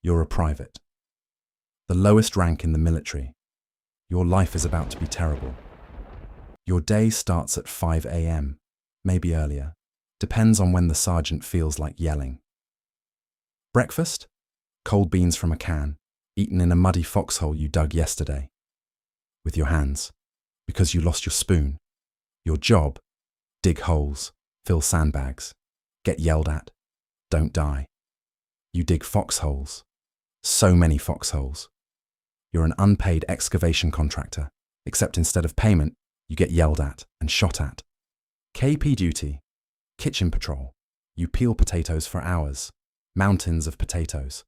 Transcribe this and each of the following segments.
You're a private. The lowest rank in the military. Your life is about to be terrible. Your day starts at 5 a.m., maybe earlier. Depends on when the sergeant feels like yelling. Breakfast? Cold beans from a can, eaten in a muddy foxhole you dug yesterday. With your hands, because you lost your spoon. Your job? Dig holes, fill sandbags, get yelled at, don't die. You dig foxholes. So many foxholes. You're an unpaid excavation contractor, except instead of payment, you get yelled at and shot at. KP duty, kitchen patrol. You peel potatoes for hours, mountains of potatoes,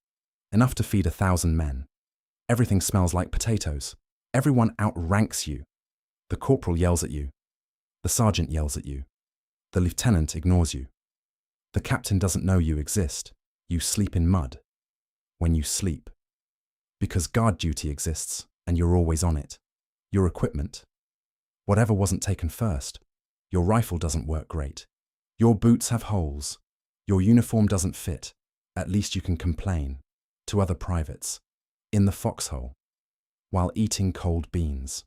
enough to feed 1,000 men. Everything smells like potatoes. Everyone outranks you. The corporal yells at you. The sergeant yells at you. The lieutenant ignores you. The captain doesn't know you exist. You sleep in mud. When you sleep. Because guard duty exists, and you're always on it. Your equipment. Whatever wasn't taken first. Your rifle doesn't work great. Your boots have holes. Your uniform doesn't fit. At least you can complain. To other privates. In the foxhole. While eating cold beans.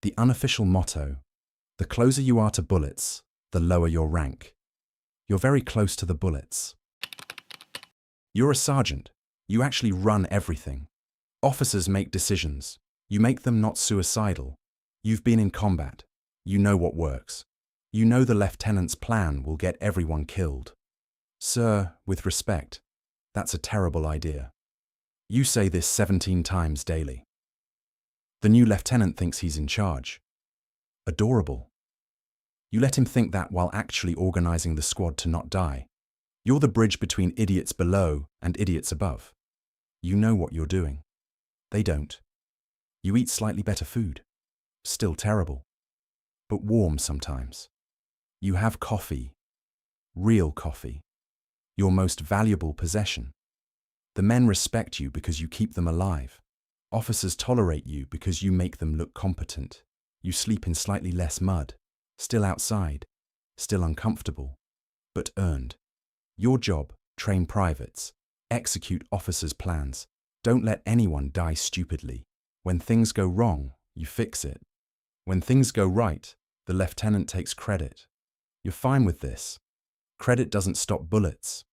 The unofficial motto: the closer you are to bullets, the lower your rank. You're very close to the bullets. You're a sergeant. You actually run everything. Officers make decisions. You make them not suicidal. You've been in combat. You know what works. You know the lieutenant's plan will get everyone killed. Sir, with respect, that's a terrible idea. You say this 17 times daily. The new lieutenant thinks he's in charge. Adorable. You let him think that while actually organizing the squad to not die. You're the bridge between idiots below and idiots above. You know what you're doing. They don't. You eat slightly better food. Still terrible. But warm sometimes. You have coffee. Real coffee. Your most valuable possession. The men respect you because you keep them alive. Officers tolerate you because you make them look competent. You sleep in slightly less mud. Still outside. Still uncomfortable. But earned. Your job, train privates. Execute officers' plans. Don't let anyone die stupidly. When things go wrong, you fix it. When things go right, the lieutenant takes credit. You're fine with this. Credit doesn't stop bullets.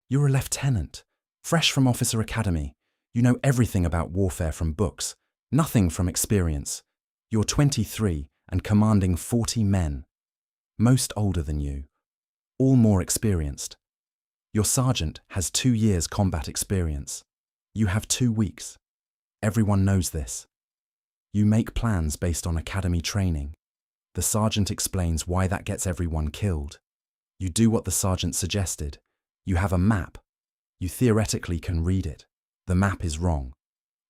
You're a lieutenant, fresh from officer academy. You know everything about warfare from books, nothing from experience. You're 23 and commanding 40 men. Most older than you. All more experienced. Your sergeant has 2 years combat experience. You have 2 weeks. Everyone knows this. You make plans based on academy training. The sergeant explains why that gets everyone killed. You do what the sergeant suggested. You have a map. You theoretically can read it. The map is wrong.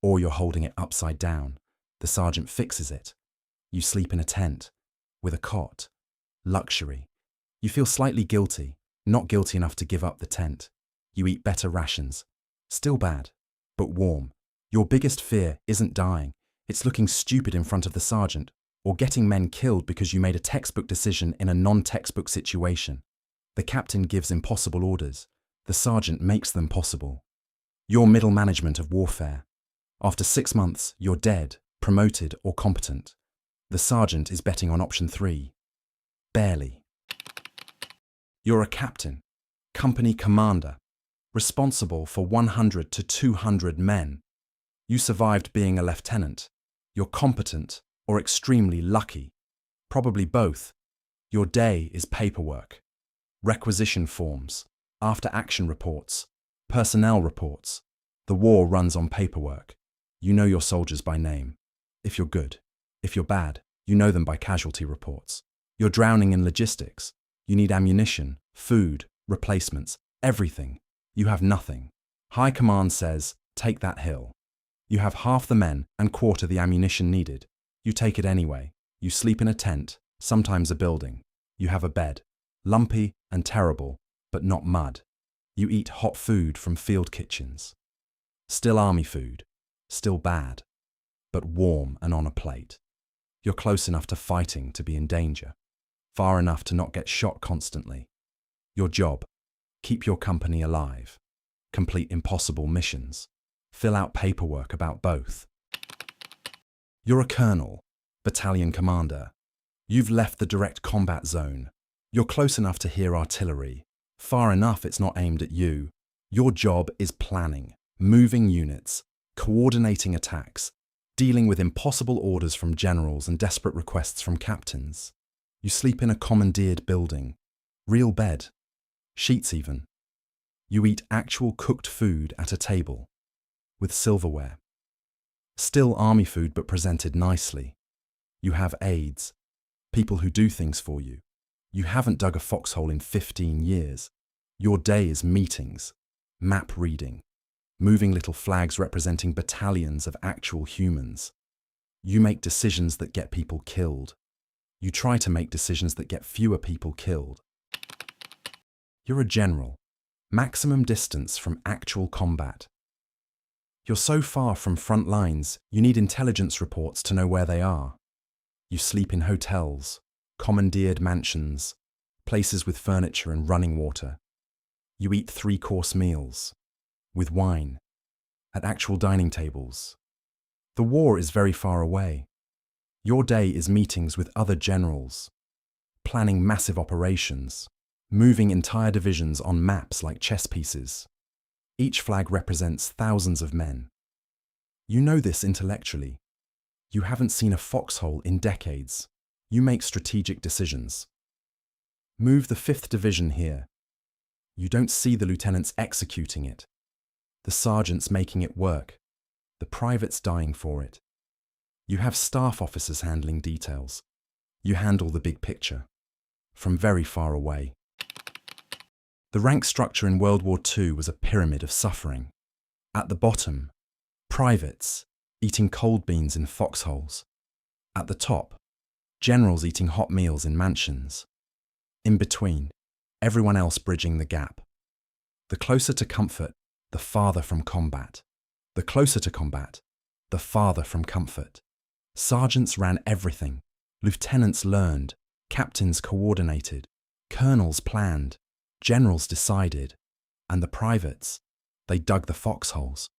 Or you're holding it upside down. The sergeant fixes it. You sleep in a tent. With a cot. Luxury. You feel slightly guilty. Not guilty enough to give up the tent. You eat better rations. Still bad. But warm. Your biggest fear isn't dying. It's looking stupid in front of the sergeant. Or getting men killed because you made a textbook decision in a non-textbook situation. The captain gives impossible orders. The sergeant makes them possible. You're middle management of warfare. After 6 months, you're dead, promoted, or competent. The sergeant is betting on option 3. Barely. You're a captain, company commander, responsible for 100 to 200 men. You survived being a lieutenant. You're competent or extremely lucky. Probably both. Your day is paperwork. Requisition forms, after-action reports, personnel reports. The war runs on paperwork. You know your soldiers by name. If you're good. If you're bad, you know them by casualty reports. You're drowning in logistics. You need ammunition, food, replacements, everything. You have nothing. High command says, take that hill. You have half the men and quarter the ammunition needed. You take it anyway. You sleep in a tent, sometimes a building. You have a bed. Lumpy and terrible, but not mud. You eat hot food from field kitchens. Still army food. Still bad. But warm and on a plate. You're close enough to fighting to be in danger. Far enough to not get shot constantly. Your job, keep your company alive. complete impossible missions, fill out paperwork about both. You're a colonel, battalion commander. You've left the direct combat zone. You're close enough to hear artillery, far enough it's not aimed at you. Your job is planning, moving units, coordinating attacks, dealing with impossible orders from generals and desperate requests from captains. You sleep in a commandeered building, real bed, sheets even. You eat actual cooked food at a table, with silverware. Still army food but presented nicely. You have aides, people who do things for you. You haven't dug a foxhole in 15 years. Your day is meetings, map reading, moving little flags representing battalions of actual humans. You make decisions that get people killed. You try to make decisions that get fewer people killed. You're a general, maximum distance from actual combat. You're so far from front lines, you need intelligence reports to know where they are. You sleep in hotels, commandeered mansions, places with furniture and running water. You eat 3-course meals, with wine, at actual dining tables. The war is very far away. Your day is meetings with other generals, planning massive operations, moving entire divisions on maps like chess pieces. Each flag represents thousands of men. You know this intellectually. You haven't seen a foxhole in decades. You make strategic decisions. Move the 5th Division here. You don't see the lieutenants executing it, the sergeants making it work, the privates dying for it. You have staff officers handling details. You handle the big picture, from very far away. The rank structure in World War II was a pyramid of suffering. At the bottom, privates eating cold beans in foxholes. At the top, generals eating hot meals in mansions. In between, everyone else bridging the gap. The closer to comfort, the farther from combat. The closer to combat, the farther from comfort. Sergeants ran everything. Lieutenants learned. Captains coordinated. Colonels planned. Generals decided. And the privates, they dug the foxholes.